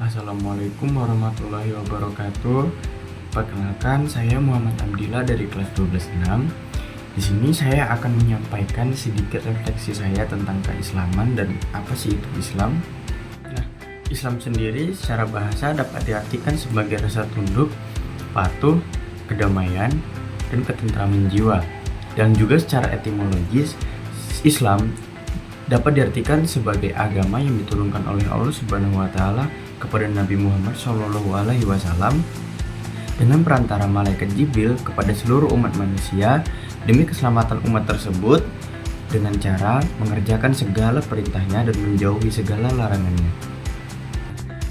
Assalamualaikum warahmatullahi wabarakatuh. Perkenalkan, saya Muhammad Abdillah dari kelas 12-6. Di sini saya akan menyampaikan sedikit refleksi saya tentang keislaman dan apa sih itu Islam. Nah, Islam sendiri secara bahasa dapat diartikan sebagai rasa tunduk, patuh, kedamaian, dan ketentraman jiwa. Dan juga secara etimologis, Islam dapat diartikan sebagai agama yang diturunkan oleh Allah Subhanahu wa taala kepada Nabi Muhammad SAW dengan perantara malaikat Jibril kepada seluruh umat manusia demi keselamatan umat tersebut dengan cara mengerjakan segala perintahnya dan menjauhi segala larangannya.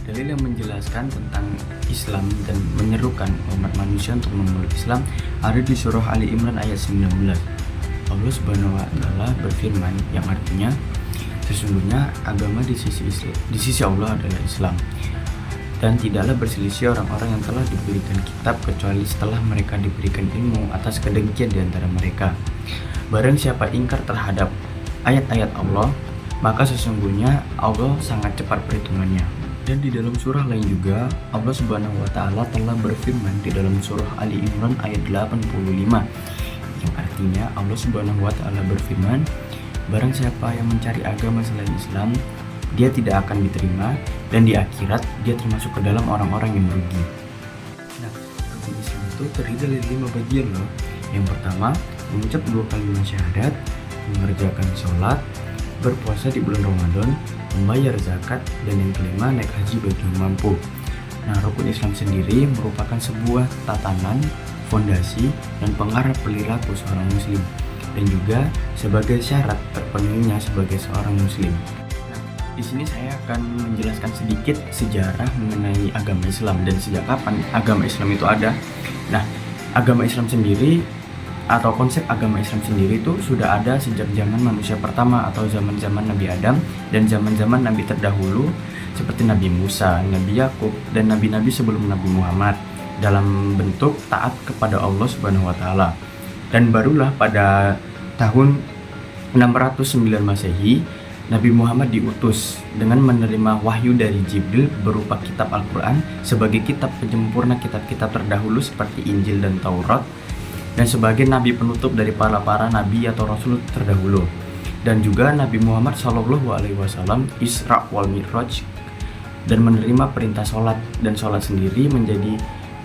Dalil yang menjelaskan tentang Islam dan menyerukan umat manusia untuk memeluk Islam ada di surah Ali Imran ayat 19. Allah Subhanahu wa taala berfirman yang artinya, sesungguhnya agama di sisi Allah adalah Islam, dan tidaklah berselisih orang-orang yang telah diberikan kitab kecuali setelah mereka diberikan ilmu atas kedengkian di antara mereka. Barang siapa ingkar terhadap ayat-ayat Allah, maka sesungguhnya Allah sangat cepat perhitungannya. Dan di dalam surah lain juga Allah Subhanahu wa taala telah berfirman di dalam surah Ali Imran ayat 85 yang artinya Allah Subhanahu wa taala berfirman, barang siapa yang mencari agama selain Islam, dia tidak akan diterima, dan di akhirat dia termasuk ke dalam orang-orang yang merugi. Nah, rukun Islam itu terdiri dari 5 bagian loh. Yang pertama, mengucap 2 kalimat syahadat, mengerjakan sholat, berpuasa di bulan Ramadan, membayar zakat, dan yang kelima naik haji bagi yang mampu. Nah, rukun Islam sendiri merupakan sebuah tatanan, fondasi, dan pengarah perilaku seorang muslim, dan juga sebagai syarat terpenuhinya sebagai seorang muslim. Nah, di sini saya akan menjelaskan sedikit sejarah mengenai agama Islam dan sejak kapan agama Islam itu ada. Nah, agama Islam sendiri atau konsep agama Islam sendiri itu sudah ada sejak zaman manusia pertama atau zaman-zaman Nabi Adam dan zaman-zaman Nabi terdahulu seperti Nabi Musa, Nabi Yakub, dan nabi-nabi sebelum Nabi Muhammad dalam bentuk taat kepada Allah Subhanahu wa taala. Dan barulah pada tahun 609 Masehi, Nabi Muhammad diutus dengan menerima wahyu dari Jibril berupa kitab Al-Quran sebagai kitab penyempurna kitab-kitab terdahulu seperti Injil dan Taurat, dan sebagai nabi penutup dari para nabi atau rasul terdahulu. Dan juga Nabi Muhammad SAW Isra wal Mi'raj dan menerima perintah sholat, dan sholat sendiri menjadi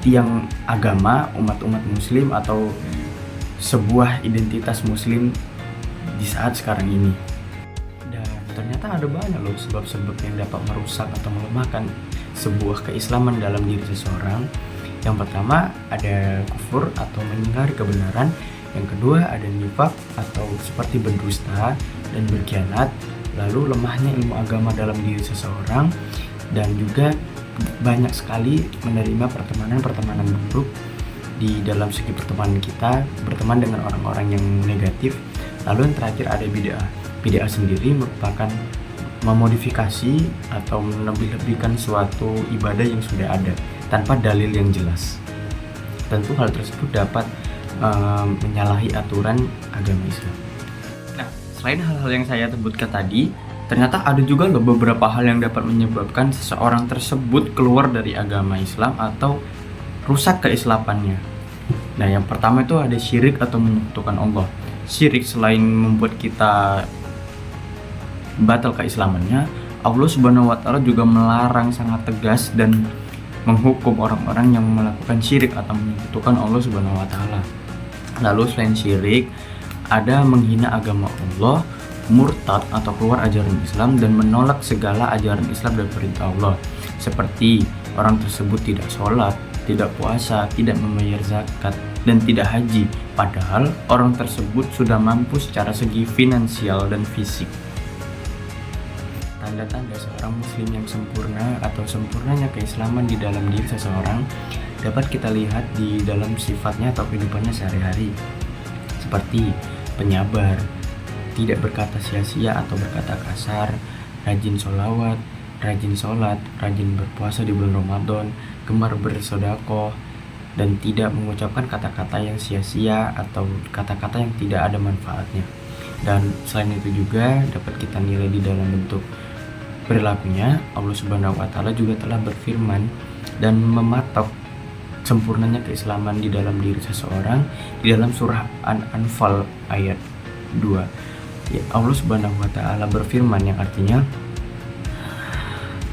tiang agama umat-umat muslim atau sebuah identitas muslim di saat sekarang ini. Dan ternyata ada banyak loh sebab-sebab yang dapat merusak atau melemahkan sebuah keislaman dalam diri seseorang. Yang pertama ada kufur atau mengingkari kebenaran. Yang kedua ada nifaq atau seperti berdusta dan berkhianat. Lalu lemahnya ilmu agama dalam diri seseorang, dan juga banyak sekali menerima pertemanan-pertemanan buruk di dalam segi pertemanan kita, berteman dengan orang-orang yang negatif. Lalu yang terakhir ada bid'ah. Bid'ah sendiri merupakan memodifikasi atau melebih-lebihkan suatu ibadah yang sudah ada tanpa dalil yang jelas. Tentu hal tersebut dapat menyalahi aturan agama Islam. Nah, selain hal-hal yang saya sebutkan tadi, ternyata ada juga loh beberapa hal yang dapat menyebabkan seseorang tersebut keluar dari agama Islam atau rusak keislamannya. Nah, yang pertama itu ada syirik atau menyekutukan Allah. Syirik selain membuat kita batal keislamannya, Allah Subhanahu wa taala juga melarang sangat tegas dan menghukum orang-orang yang melakukan syirik atau menyekutukan Allah Subhanahu wa taala. Lalu selain syirik, ada menghina agama Allah, murtad atau keluar ajaran Islam dan menolak segala ajaran Islam dan perintah Allah, seperti orang tersebut tidak sholat, tidak puasa, tidak membayar zakat, dan tidak haji, padahal orang tersebut sudah mampu secara segi finansial dan fisik. Tanda-tanda seorang muslim yang sempurna atau sempurnanya keislaman di dalam diri seseorang dapat kita lihat di dalam sifatnya atau kehidupannya sehari-hari, seperti penyabar, tidak berkata sia-sia atau berkata kasar, rajin sholawat, rajin sholat, rajin berpuasa di bulan Ramadan, gemar bersedekah, dan tidak mengucapkan kata-kata yang sia-sia atau kata-kata yang tidak ada manfaatnya. Dan selain itu juga dapat kita nilai di dalam bentuk perilakunya, Allah Subhanahu wa taala juga telah berfirman dan mematok sempurnanya keislaman di dalam diri seseorang di dalam surah An-Anfal ayat 2. Ya, Allah Subhanahu wa taala berfirman yang artinya,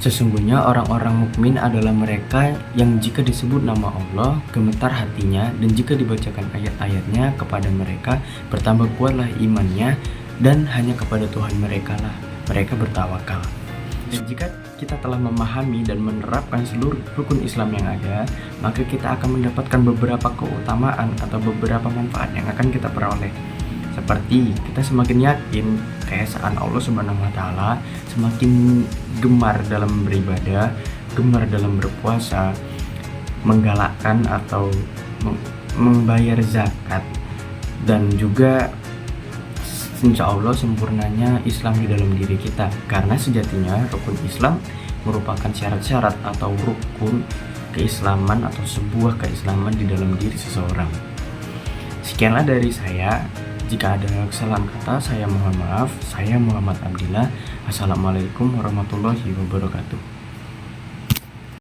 sesungguhnya orang-orang mukmin adalah mereka yang jika disebut nama Allah gemetar hatinya, dan jika dibacakan ayat-ayatnya kepada mereka bertambah kuatlah imannya, dan hanya kepada Tuhan mereka lah mereka bertawakal. Dan jika kita telah memahami dan menerapkan seluruh rukun Islam yang ada, maka kita akan mendapatkan beberapa keutamaan atau beberapa manfaat yang akan kita peroleh. Seperti kita semakin yakin keesaan Allah Subhanahu wa taala, semakin gemar dalam beribadah, gemar dalam berpuasa, menggalakkan atau membayar zakat, dan juga insya Allah sempurnanya Islam di dalam diri kita. Karena sejatinya rukun Islam merupakan syarat-syarat atau rukun keislaman atau sebuah keislaman di dalam diri seseorang. Sekianlah dari saya. Jika ada kesalahan kata, saya mohon maaf. Saya Muhammad Abdillah. Assalamualaikum warahmatullahi wabarakatuh.